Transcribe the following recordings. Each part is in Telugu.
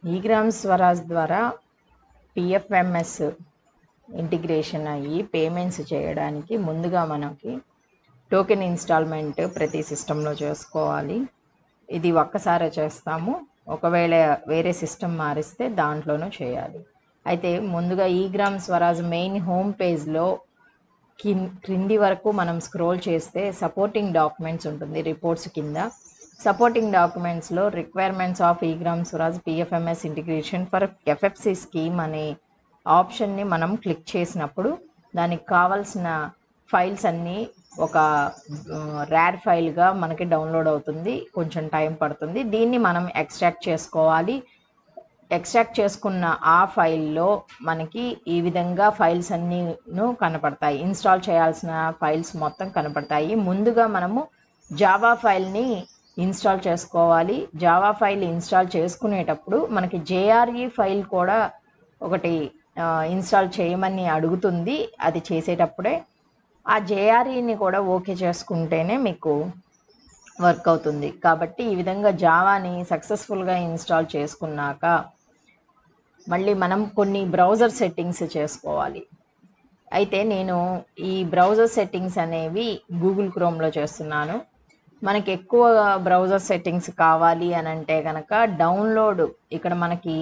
eGramSwaraj ద్వారా PFMS ఇంటిగ్రేషన్ అయ్యి పేమెంట్స్ చేయడానికి ముందుగా మనకి టోకెన్ ఇన్స్టాల్మెంట్ ప్రతి సిస్టంలో చేసుకోవాలి. ఇది ఒక్కసారే చేస్తాము. ఒకవేళ వేరే సిస్టమ్ మారిస్తే దాంట్లోనూ చేయాలి. అయితే ముందుగా eGramSwaraj మెయిన్ హోమ్ పేజ్లో క్రింది వరకు మనం స్క్రోల్ చేస్తే సపోర్టింగ్ డాక్యుమెంట్స్ ఉంటుంది. రిపోర్ట్స్ కింద సపోర్టింగ్ డాక్యుమెంట్స్లో requirements of eGramSwaraj PFMS integration for FFC scheme అనే ఆప్షన్ని మనం క్లిక్ చేసినప్పుడు దానికి కావాల్సిన ఫైల్స్ అన్నీ ఒక ర్యార్ ఫైల్గా మనకి డౌన్లోడ్ అవుతుంది. కొంచెం టైం పడుతుంది. దీన్ని మనం ఎక్స్ట్రాక్ట్ చేసుకోవాలి. ఎక్స్ట్రాక్ట్ చేసుకున్న ఆ ఫైల్లో మనకి ఈ విధంగా ఫైల్స్ అన్నీను కనపడతాయి. ఇన్స్టాల్ చేయాల్సిన ఫైల్స్ మొత్తం కనపడతాయి. ముందుగా మనము జావా ఫైల్ని ఇన్స్టాల్ చేసుకోవాలి. జావా ఫైల్ ఇన్స్టాల్ చేసుకునేటప్పుడు మనకి JRE ఫైల్ కూడా ఒకటి ఇన్స్టాల్ చేయమని అడుగుతుంది. అది చేసేటప్పుడే ఆ JREని కూడా ఓకే చేసుకుంటేనే మీకు వర్క్ అవుతుంది. కాబట్టి ఈ విధంగా జావాని సక్సెస్ఫుల్గా ఇన్స్టాల్ చేసుకున్నాక మళ్ళీ మనం కొన్ని బ్రౌజర్ సెట్టింగ్స్ చేసుకోవాలి. అయితే నేను ఈ బ్రౌజర్ సెట్టింగ్స్ అనేవి గూగుల్ క్రోమ్లో చేస్తున్నాను. మనకి ఎక్కువ బ్రౌజర్ సెట్టింగ్స్ కావాలి అని అంటే కనుక డౌన్లోడ్ ఇక్కడ మనకి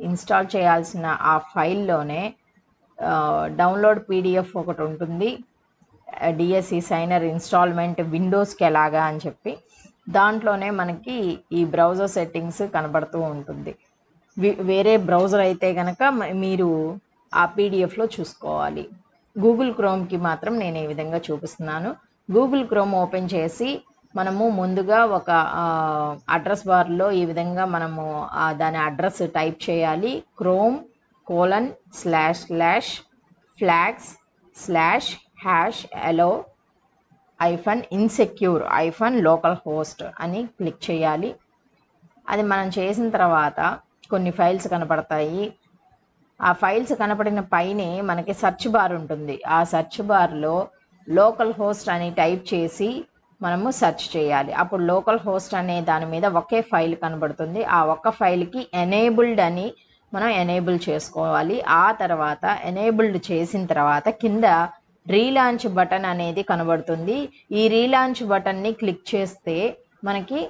ఇన్స్టాల్ చేయాల్సిన ఆ ఫైల్లోనే డౌన్లోడ్ PDF ఒకటి ఉంటుంది. DSE సైనర్ ఇన్స్టాల్మెంట్ విండోస్కి ఎలాగా అని చెప్పి దాంట్లోనే మనకి ఈ బ్రౌజర్ సెట్టింగ్స్ కనబడుతూ ఉంటుంది. వేరే బ్రౌజర్ అయితే కనుక మీరు ఆ PDFలో చూసుకోవాలి. గూగుల్ క్రోమ్కి మాత్రం నేను ఈ విధంగా చూపిస్తున్నాను. గూగుల్ క్రోమ్ ఓపెన్ చేసి మనము ముందుగా ఒక అడ్రస్ బార్లో ఈ విధంగా మనము దాని అడ్రస్ టైప్ చేయాలి. chrome://flags/allow-insecure-localhost అని క్లిక్ చేయాలి. అది మనం చేసిన తర్వాత కొన్ని ఫైల్స్ కనపడతాయి. ఆ ఫైల్స్ కనపడిన పైనే మనకి సెర్చ్ బార్ ఉంటుంది. ఆ సెర్చ్ బార్లో లోకల్ హోస్ట్ అని టైప్ చేసి మనము సెర్చ్ చేయాలి. అప్పుడు లోకల్ హోస్ట్ అనే దాని మీద ఒకే ఫైల్ కనబడుతుంది. ఆ ఒక్క ఫైల్కి ఎనేబుల్డ్ అని మనం ఎనేబుల్ చేసుకోవాలి. ఆ తర్వాత ఎనేబుల్డ్ చేసిన తర్వాత కింద రీలాంచ్ బటన్ అనేది కనబడుతుంది. ఈ రీలాంచ్ బటన్ని క్లిక్ చేస్తే మనకి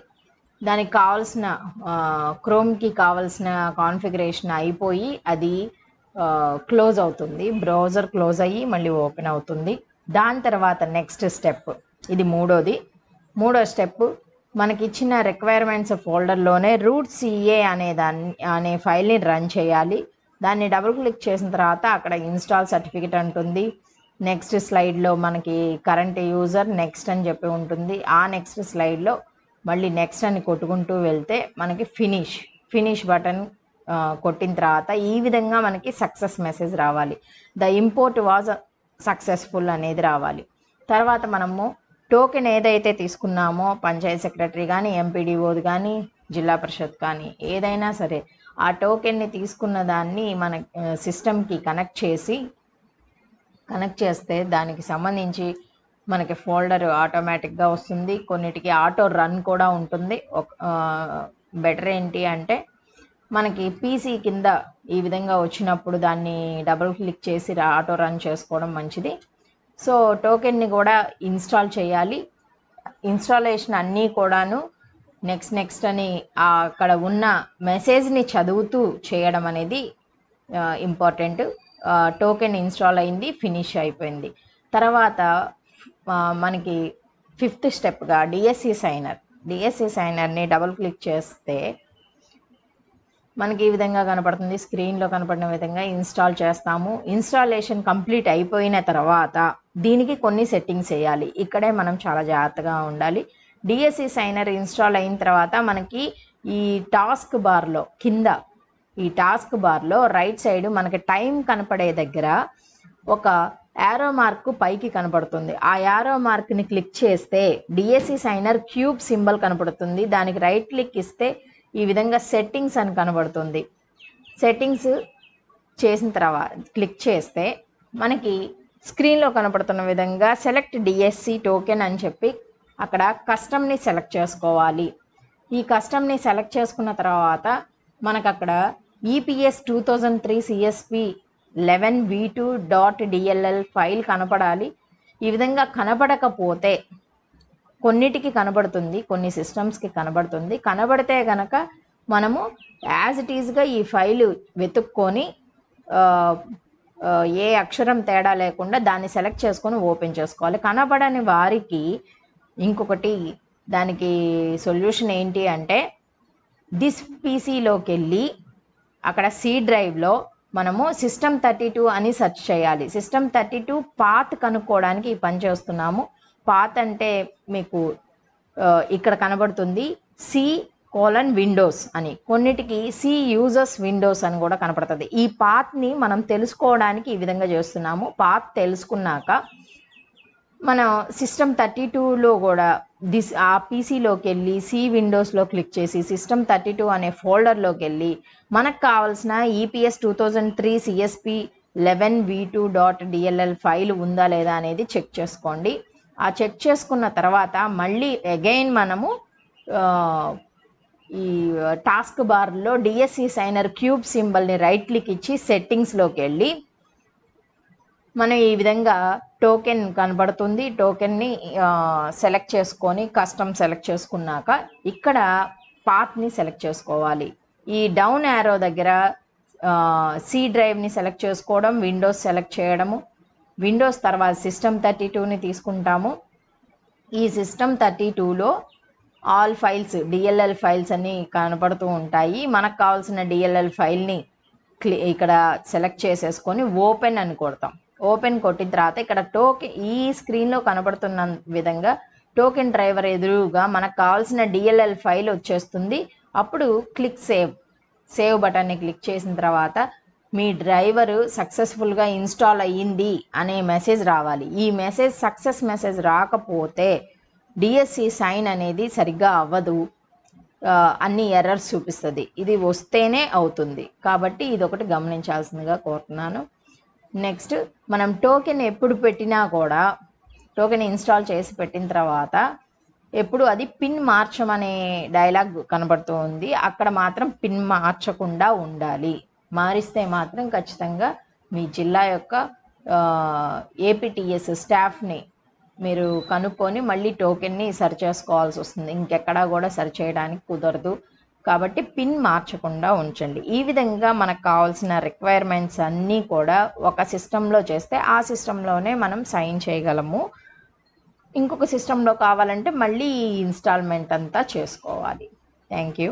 దానికి కావాల్సిన క్రోమ్కి కావాల్సిన కాన్ఫిగరేషన్ అయిపోయి అది క్లోజ్ అవుతుంది. బ్రౌజర్ క్లోజ్ అయ్యి మళ్ళీ ఓపెన్ అవుతుంది. దాని తర్వాత నెక్స్ట్ స్టెప్, ఇది మూడో స్టెప్, మనకి ఇచ్చిన రిక్వైర్మెంట్స్ ఫోల్డర్లోనే root.ca అనే ఫైల్ని రన్ చేయాలి. దాన్ని డబుల్ క్లిక్ చేసిన తర్వాత అక్కడ ఇన్స్టాల్ సర్టిఫికెట్ ఉంటుంది. నెక్స్ట్ స్లైడ్లో మనకి కరెంట్ యూజర్ నెక్స్ట్ అని చెప్పి ఉంటుంది. ఆ నెక్స్ట్ స్లైడ్లో మళ్ళీ నెక్స్ట్ అని కొట్టుకుంటూ వెళ్తే మనకి ఫినిష్ బటన్ కొట్టిన తర్వాత ఈ విధంగా మనకి సక్సెస్ మెసేజ్ రావాలి. ద ఇంపోర్ట్ వాజ్ సక్సెస్ఫుల్ అనేది రావాలి. తర్వాత మనము టోకెన్ ఏదైతే తీసుకున్నామో పంచాయత్ సెక్రటరీ కానీ MPDOది కానీ జిల్లా పరిషత్ కానీ ఏదైనా సరే ఆ టోకెన్ని తీసుకున్న దాన్ని మన సిస్టమ్కి కనెక్ట్ చేస్తే దానికి సంబంధించి మనకి ఫోల్డర్ ఆటోమేటిక్గా వస్తుంది. కొన్నిటికి ఆటో రన్ కూడా ఉంటుంది. బెటర్ ఏంటి అంటే మనకి PC కింద ఈ విధంగా వచ్చినప్పుడు దాన్ని డబుల్ క్లిక్ చేసి ఆటో రన్ చేసుకోవడం మంచిది. సో టోకెన్ని కూడా ఇన్స్టాల్ చేయాలి. ఇన్స్టాలేషన్ అన్నీ కూడాను నెక్స్ట్ అని అక్కడ ఉన్న మెసేజ్ని చదువుతూ చేయడం అనేది ఇంపార్టెంట్. టోకెన్ ఇన్స్టాల్ అయింది, ఫినిష్ అయిపోయింది. తర్వాత మనకి 5th స్టెప్గా DSE సైనర్ని డబుల్ క్లిక్ చేస్తే మనకి ఈ విధంగా కనపడుతుంది. స్క్రీన్లో కనపడిన విధంగా ఇన్స్టాల్ చేస్తాము. ఇన్స్టాలేషన్ కంప్లీట్ అయిపోయిన తర్వాత దీనికి కొన్ని సెట్టింగ్స్ వేయాలి. ఇక్కడే మనం చాలా జాగ్రత్తగా ఉండాలి. DSE సైనర్ ఇన్స్టాల్ అయిన తర్వాత మనకి ఈ టాస్క్ బార్లో రైట్ సైడ్ మనకి టైం కనపడే దగ్గర ఒక యారో మార్క్ పైకి కనపడుతుంది. ఆ యారో మార్క్ని క్లిక్ చేస్తే DSE సైనర్ క్యూబ్ సింబల్ కనపడుతుంది. దానికి రైట్ క్లిక్ ఇస్తే ఈ విధంగా సెట్టింగ్స్ అని కనబడుతుంది. సెట్టింగ్స్ చేసిన తర్వాత క్లిక్ చేస్తే మనకి స్క్రీన్లో కనపడుతున్న విధంగా సెలెక్ట్ DSE టోకెన్ అని చెప్పి అక్కడ కస్టమ్ని సెలెక్ట్ చేసుకోవాలి. ఈ కస్టమ్ని సెలెక్ట్ చేసుకున్న తర్వాత మనకు అక్కడ ఈపీఎస్ 2003 సిఎస్పి 11v2.dll ఫైల్ కనపడాలి. ఈ విధంగా కనపడకపోతే కొన్నిటికి కనబడుతుంది, కొన్ని సిస్టమ్స్కి కనబడుతుంది. కనబడితే కనుక మనము యాజ్ ఇట్ ఈజ్గా ఈ ఫైలు వెతుక్కొని ఏ అక్షరం తేడా లేకుండా దాన్ని సెలెక్ట్ చేసుకొని ఓపెన్ చేసుకోవాలి. కనబడని వారికి ఇంకొకటి దానికి సొల్యూషన్ ఏంటి అంటే దిస్ పీసీలోకి వెళ్ళి అక్కడ సి డ్రైవ్లో మనము System32 అని సెర్చ్ చేయాలి. System32 పాత్ కనుక్కోవడానికి ఈ పని చేస్తున్నాము. పాత్ అంటే మీకు ఇక్కడ కనబడుతుంది C:విండోస్ అని, కొన్నిటికి C యూజర్స్ విండోస్ అని కూడా కనపడుతుంది. ఈ పాత్ని మనం తెలుసుకోవడానికి ఈ విధంగా చేస్తున్నాము. పాత్ తెలుసుకున్నాక మనం System32లో కూడా ఆ పీసీలోకి వెళ్ళి సి విండోస్లో క్లిక్ చేసి System32 అనే ఫోల్డర్లోకి వెళ్ళి మనకు కావాల్సిన ఈపీఎస్ 2003 సిఎస్పి 11v2.dll ఫైల్ ఉందా లేదా అనేది చెక్ చేసుకోండి. ఆ చెక్ చేసుకున్న తర్వాత మళ్ళీ అగైన్ మనము ఈ టాస్క్ బార్లో డిఎస్సి సైనర్ క్యూబ్ సింబల్ని రైట్ క్లిక్ ఇచ్చి సెట్టింగ్స్లోకి వెళ్ళి మనం ఈ విధంగా టోకెన్ కనబడుతుంది. టోకెన్ని సెలెక్ట్ చేసుకొని కస్టమ్ సెలెక్ట్ చేసుకున్నాక ఇక్కడ పాత్ని సెలెక్ట్ చేసుకోవాలి. ఈ డౌన్ యారో దగ్గర సి డ్రైవ్ని సెలెక్ట్ చేసుకోవడం, విండోస్ సెలెక్ట్ చేయడము. విండోస్ తర్వాత System32ని తీసుకుంటాము. ఈ System32లో ఆల్ ఫైల్స్ డిఎల్ఎల్ ఫైల్స్ అన్నీ కనపడుతూ ఉంటాయి. మనకు కావాల్సిన డిఎల్ఎల్ ఫైల్ని ఇక్కడ సెలెక్ట్ చేసేసుకొని ఓపెన్ అని కొడతాం. ఓపెన్ కొట్టిన తర్వాత ఇక్కడ ఈ స్క్రీన్లో కనబడుతున్న విధంగా టోకెన్ డ్రైవర్ ఎదురుగా మనకు కావాల్సిన డిఎల్ఎల్ ఫైల్ వచ్చేస్తుంది. అప్పుడు క్లిక్ సేవ్ బటన్ని క్లిక్ చేసిన తర్వాత మీ డ్రైవరు సక్సెస్ఫుల్గా ఇన్స్టాల్ అయ్యింది అనే మెసేజ్ రావాలి. ఈ సక్సెస్ మెసేజ్ రాకపోతే డిఎస్సి సైన్ అనేది సరిగ్గా అవ్వదు, అన్ని ఎర్రర్స్ చూపిస్తుంది. ఇది వస్తేనే అవుతుంది. కాబట్టి ఇది ఒకటి గమనించాల్సిందిగా కోరుతున్నాను. నెక్స్ట్ మనం టోకెన్ ఎప్పుడు పెట్టినా కూడా టోకెన్ ఇన్స్టాల్ చేసి పెట్టిన తర్వాత ఎప్పుడు అది పిన్ మార్చమనే డైలాగ్ కనబడుతూ ఉంది. అక్కడ మాత్రం పిన్ మార్చకుండా ఉండాలి. మారిస్తే మాత్రం ఖచ్చితంగా మీ జిల్లా యొక్క ఏపీటీఎస్ స్టాఫ్ని మీరు కనుక్కొని మళ్ళీ టోకెన్ని సరి చేసుకోవాల్సి వస్తుంది. ఇంకెక్కడా కూడా సరి చేయడానికి కుదరదు. కాబట్టి పిన్ మార్చకుండా ఉంచండి. ఈ విధంగా మనకు కావాల్సిన రిక్వైర్మెంట్స్ అన్నీ కూడా ఒక సిస్టంలో చేస్తే ఆ సిస్టంలోనే మనం సైన్ చేయగలము. ఇంకొక సిస్టంలో కావాలంటే మళ్ళీ ఇన్స్టాల్మెంట్ అంతా చేసుకోవాలి. Thank you.